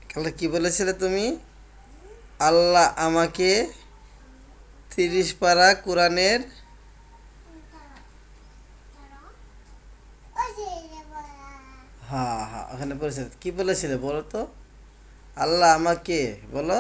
কালকে কি বলেছিলে তুমি? আল্লাহ আমাকে 30 পারা কোরআনের। হ্যাঁ হ্যাঁ, ওখানে পড়েছিলে, কি বলেছিলে বলো তো? আল্লাহ আমাকে, বলো।